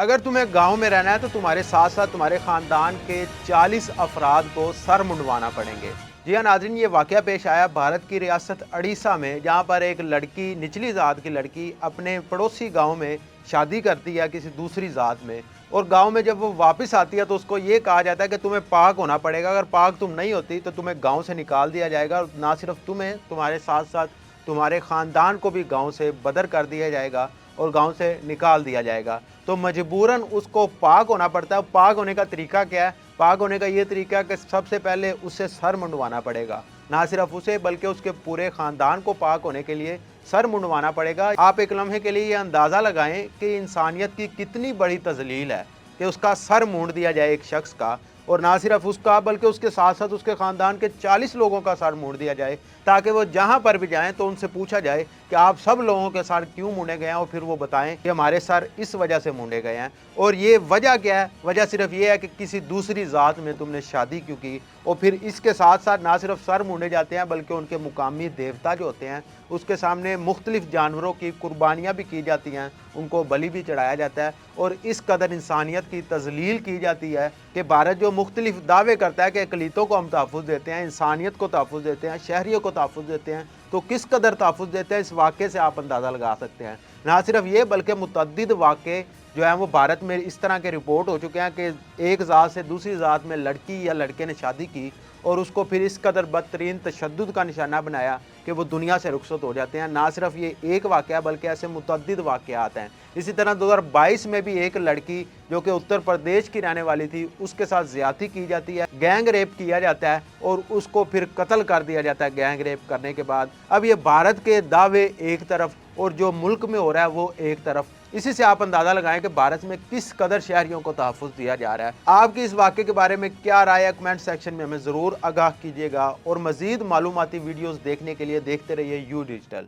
اگر تمہیں گاؤں میں رہنا ہے تو تمہارے ساتھ ساتھ تمہارے خاندان کے 40 افراد کو سر منڈوانا پڑیں گے۔ جی ہاں ناظرین، یہ واقعہ پیش آیا بھارت کی ریاست اڑیسہ میں، جہاں پر ایک لڑکی، نچلی ذات کی لڑکی اپنے پڑوسی گاؤں میں شادی کرتی ہے کسی دوسری ذات میں، اور گاؤں میں جب وہ واپس آتی ہے تو اس کو یہ کہا جاتا ہے کہ تمہیں پاک ہونا پڑے گا، اگر پاک تم نہیں ہوتی تو تمہیں گاؤں سے نکال دیا جائے گا، اور نہ صرف تمہیں، تمہارے ساتھ ساتھ تمہارے خاندان کو بھی گاؤں سے بدر کر دیا جائے گا اور گاؤں سے نکال دیا جائے گا۔ تو مجبوراً اس کو پاک ہونا پڑتا ہے۔ پاک ہونے کا طریقہ کیا ہے؟ پاک ہونے کا یہ طریقہ ہے کہ سب سے پہلے اسے سر منڈوانا پڑے گا، نہ صرف اسے بلکہ اس کے پورے خاندان کو پاک ہونے کے لیے سر منڈوانا پڑے گا۔ آپ ایک لمحے کے لیے یہ اندازہ لگائیں کہ انسانیت کی کتنی بڑی تذلیل ہے کہ اس کا سر مونڈ دیا جائے ایک شخص کا، اور نہ صرف اس کا بلکہ اس کے ساتھ ساتھ اس کے خاندان کے 40 لوگوں کا سر مونڈ دیا جائے، تاکہ وہ جہاں پر بھی جائیں تو ان سے پوچھا جائے کہ آپ سب لوگوں کے سر کیوں مونڈے گئے ہیں، اور پھر وہ بتائیں کہ ہمارے سر اس وجہ سے مونڈے گئے ہیں۔ اور یہ وجہ کیا ہے؟ وجہ صرف یہ ہے کہ کسی دوسری ذات میں تم نے شادی کیوں کی۔ اور پھر اس کے ساتھ ساتھ نہ صرف سر مونڈے جاتے ہیں بلکہ ان کے مقامی دیوتا جو ہوتے ہیں اس کے سامنے مختلف جانوروں کی قربانیاں بھی کی جاتی ہیں، ان کو بلی بھی چڑھایا جاتا ہے، اور اس قدر انسانیت کی تذلیل کی جاتی ہے کہ بھارت جو مختلف دعوے کرتا ہے کہ اقلیتوں کو ہم تحفظ دیتے ہیں، انسانیت کو تحفظ دیتے ہیں، شہریوں کو تحفظ دیتے ہیں، تو کس قدر تحفظ دیتے ہیں اس واقعے سے آپ اندازہ لگا سکتے ہیں۔ نہ صرف یہ بلکہ متعدد واقعے جو ہیں وہ بھارت میں اس طرح کے رپورٹ ہو چکے ہیں کہ ایک ذات سے دوسری ذات میں لڑکی یا لڑکے نے شادی کی اور اس کو پھر اس قدر بدترین تشدد کا نشانہ بنایا کہ وہ دنیا سے رخصت ہو جاتے ہیں۔ نہ صرف یہ ایک واقعہ بلکہ ایسے متعدد واقعات ہیں۔ اسی طرح 2022 میں بھی ایک لڑکی جو کہ اتر پردیش کی رہنے والی تھی، اس کے ساتھ زیادتی کی جاتی ہے، گینگ ریپ کیا جاتا ہے اور اس کو پھر قتل کر دیا جاتا ہے گینگ ریپ کرنے کے بعد۔ اب یہ بھارت کے دعوے ایک طرف اور جو ملک میں ہو رہا ہے وہ ایک طرف، اسی سے آپ اندازہ لگائیں کہ بھارت میں کس قدر شہریوں کو تحفظ دیا جا رہا ہے۔ آپ کی اس واقعے کے بارے میں کیا رائے ہے؟ کمنٹ سیکشن میں ہمیں ضرور آگاہ کیجیے گا، اور مزید معلوماتی ویڈیوز دیکھنے کے لیے دیکھتے رہیے یو ڈیجیٹل۔